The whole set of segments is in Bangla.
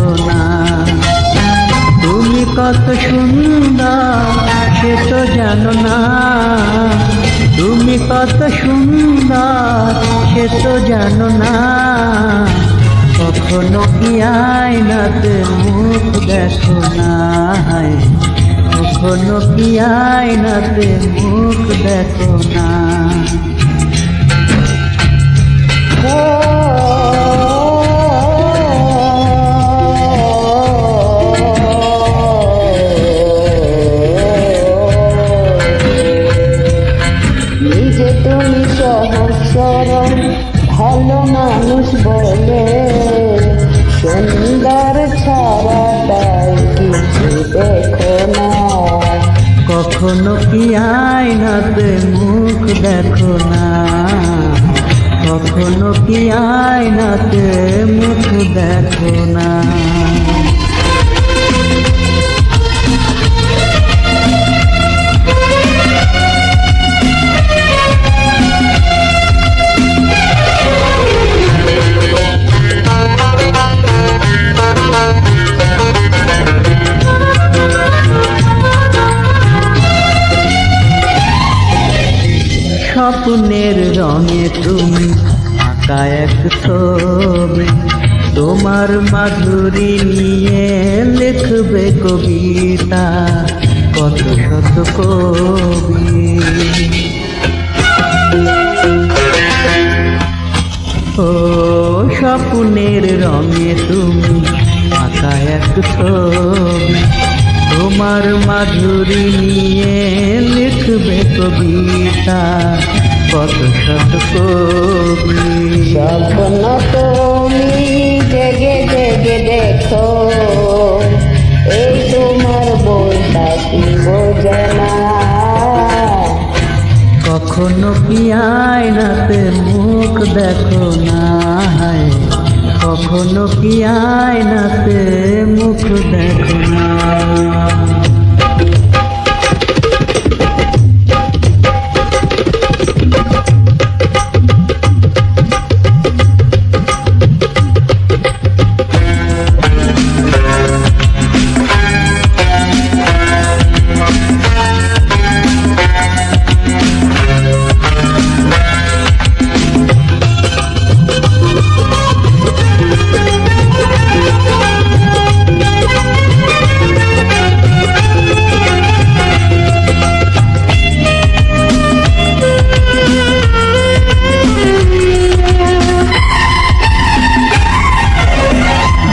দেখো না। তুমি কত সুন্দর সে তো জানো না, তুমি কত সুন্দর সে তো জানো না। কখনো কি আয়নাতে মুখ দেখো না, কখনো কি আয়নাতে মুখ দেখো না। নিজে তুমি সহজ সরল ভালো মানুষ বলে, সুন্দর ছাড়া তাই কিছু দেখো না। কখনো কি আয়নাতে মুখ দেখো না, কখনো কি আয়নাতে মুখ দেখো না। স্বপ্নের রঙে তুমি আঁকা এক ছবি, তোমার মাধুরী নিয়ে লিখবে কবিতা কত শত কবি। ও স্বপ্নের রঙে তুমি আঁকা এক ছবি, তোমার মাধুরী নিয়ে লিখবে কবিতা কত শত কবি। স্বপ্ন তুমি জেগে জেগে দেখো, এই তোমার বইটা কি বোঝে না। কখনো কি আয়নাতে মুখ দেখো না, কখনো কি আয়নাতে মুখ দেখো না।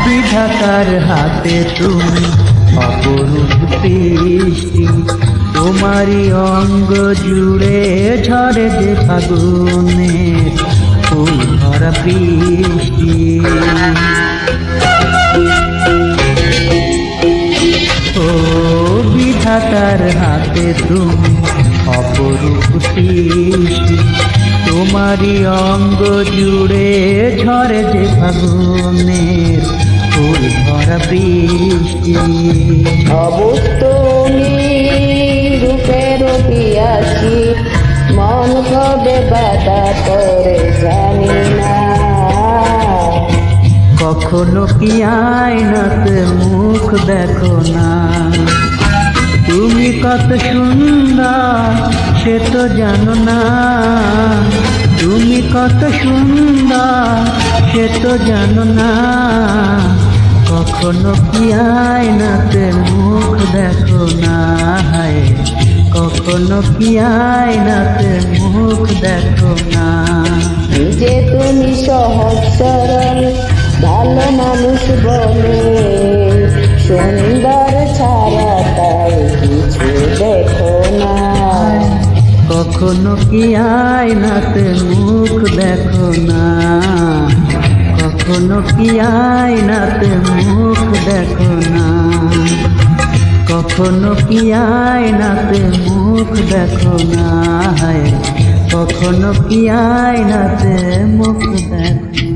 বিধাতার হাতে তুমি অপরূপ সৃষ্টি, তোমারই অঙ্গ জুড়ে ঝরে যে ফাগুনে ফুল ভরা বৃষ্টি। ও বিধাতার হাতে তুমি অপরূপ সৃষ্টি, তোমারই অঙ্গ জুড়ে ঝরে যে ফাগুনের ফুল ভরা বৃষ্টি। অবুঝ তুমি রূপের পিয়াসী, মন কবে বাধা করে জানি না। কখনো কি আয়নাতে মুখ দেখো না, তুমি কত সুন্দর সে তো জানো না, তুমি কত সুন্দর সে তো জানো না। কখনো কি আয়নাতে মুখ দেখো না, কখনো কি আয়নাতে মুখ দেখো না। নিজে তুমি সহজ সরল ভালো মানুষ বলে, সুন্দর ছাড়া তাই কিছু দেখো না। কখনো কি আয়নাতে মুখ দেখো না, কখনো কি আয়নাতে মুখ দেখো না, কখনো কি আয়নাতে মুখ দেখো না, কখনো কি আয়নাতে মুখ দেখো।